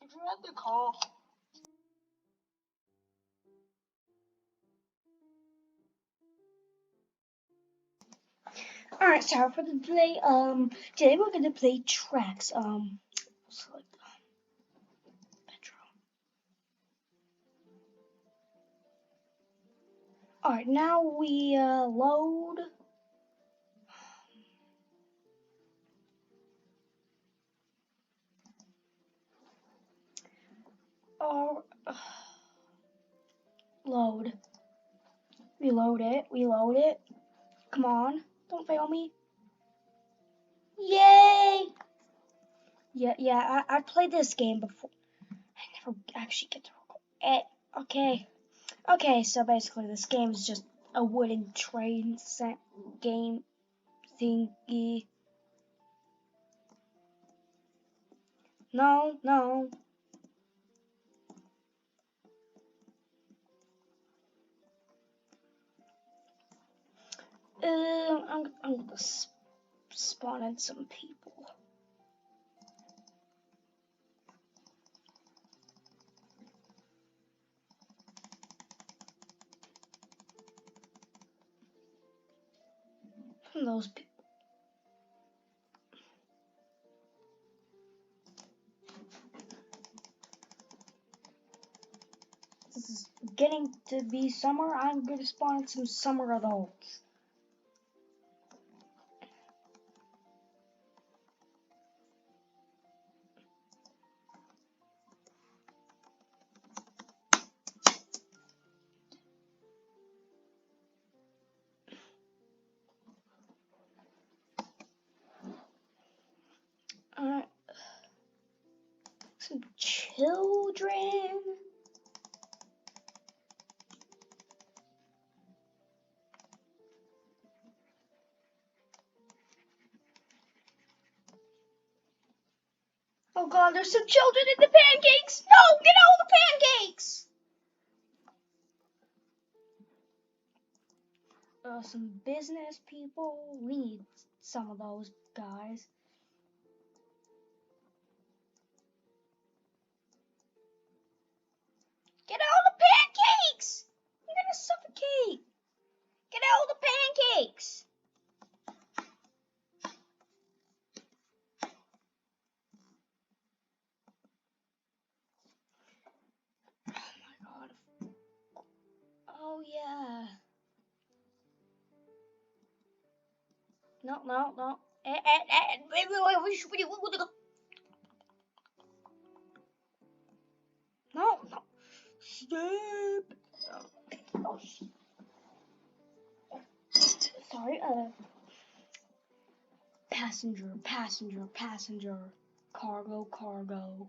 Dread the call. Alright, sorry for the delay. Today we're gonna play tracks. Select Metro. Alright, now we load. Or load. Reload it. Reload it. Come on, don't fail me. Yay! Yeah. I played this game before. I never actually get to record it. Okay. So basically, this game is just a wooden train set game thingy. No. I'm gonna spawn in some people. Those people. This is getting to be summer. I'm gonna spawn in some summer adults. Alright. Some children. Oh god, there's some children in the pancakes! No, get all the pancakes! Some business people. We need some of those guys. Get all the pancakes! You're gonna suffocate! Get all the pancakes! Oh my god. Oh yeah. No. No. Stop. Oh, sorry. Passenger. Cargo.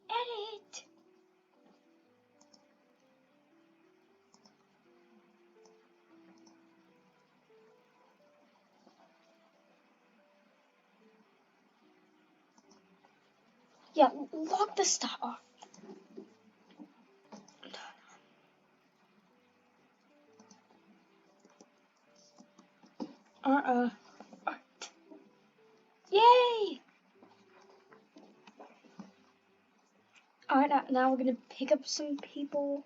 Edit. Yeah, lock the stop off. Yay! Alright, now we're gonna pick up some people.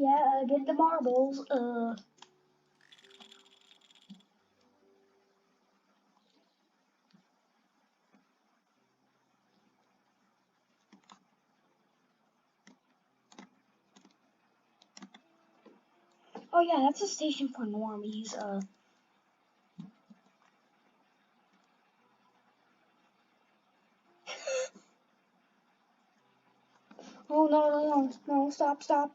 Yeah, get the marbles. Oh yeah, that's a station for normies. Oh no, stop.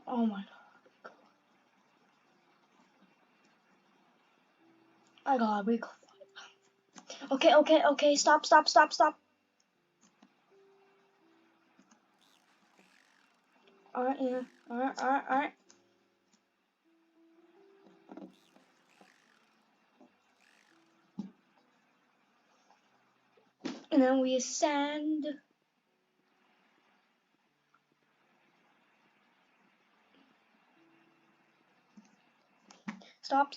Oh my god. I gotta be. Okay, stop. Alright, yeah. Alright. And then we ascend. Stop.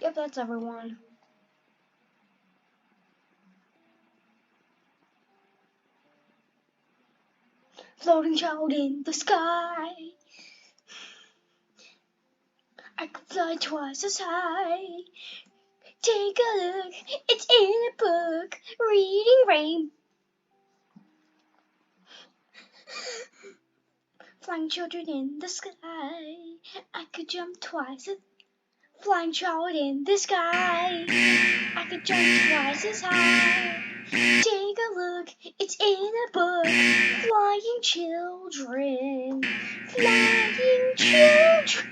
Yep, that's everyone. Floating child in the sky. I could fly twice as high. Take a look, it's in a book. Reading rain. Flying children in the sky. I could jump twice as flying child in the sky. I could jump twice as high. Take a look, it's in a book. Flying children. Flying children.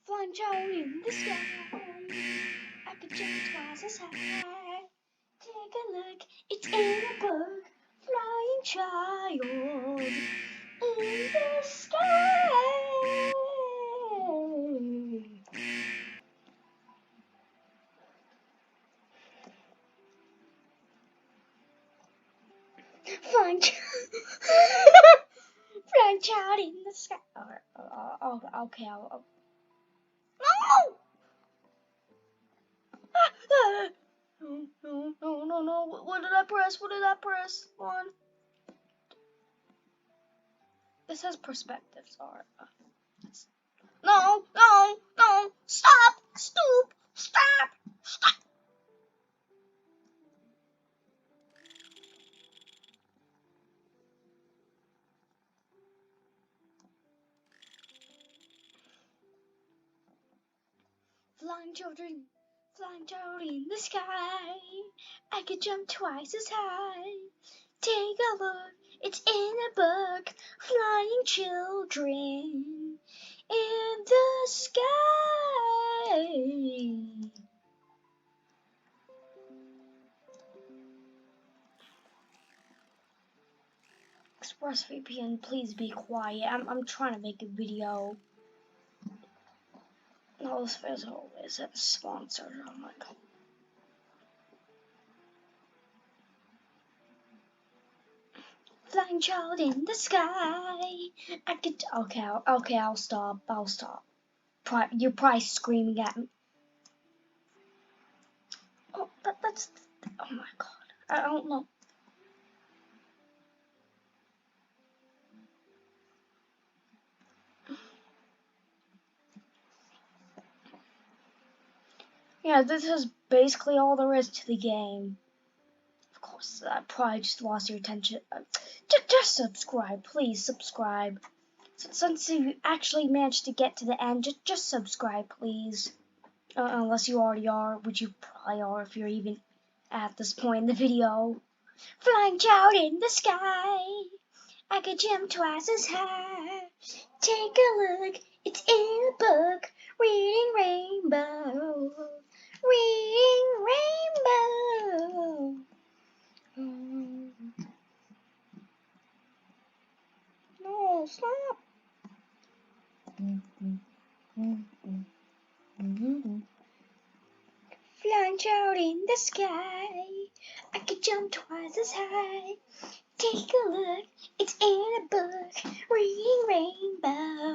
Flying child in the sky. I could jump twice as high. Take a look, it's in a book. Flying child in the sky. Flying child. Flying child in the sky. Okay, no! No. What did I press? One. This has perspectives. Alright. No. Stop. Stop. Flying children in the sky. I could jump twice as high. Take a look, it's in a book. Flying children in the sky. ExpressVPN, please be quiet. I'm trying to make a video. No, this video is sponsored. Oh my god. Flying child in the sky. I could. Okay, I'll stop. You're probably screaming at me. Oh, that's. Oh my god. I don't know. Yeah, this is basically all there is to the game. Of course, I probably just lost your attention. Just subscribe, please subscribe. Since you actually managed to get to the end, just subscribe, please. Unless you already are, which you probably are if you're even at this point in the video. Flying child in the sky. I could jump twice as high. Take a look, it's in a book. Reading rainbow. Reading rainbow. No, stop. flying out in the sky. I could jump twice as high. Take a look, it's in a book. Reading rainbow.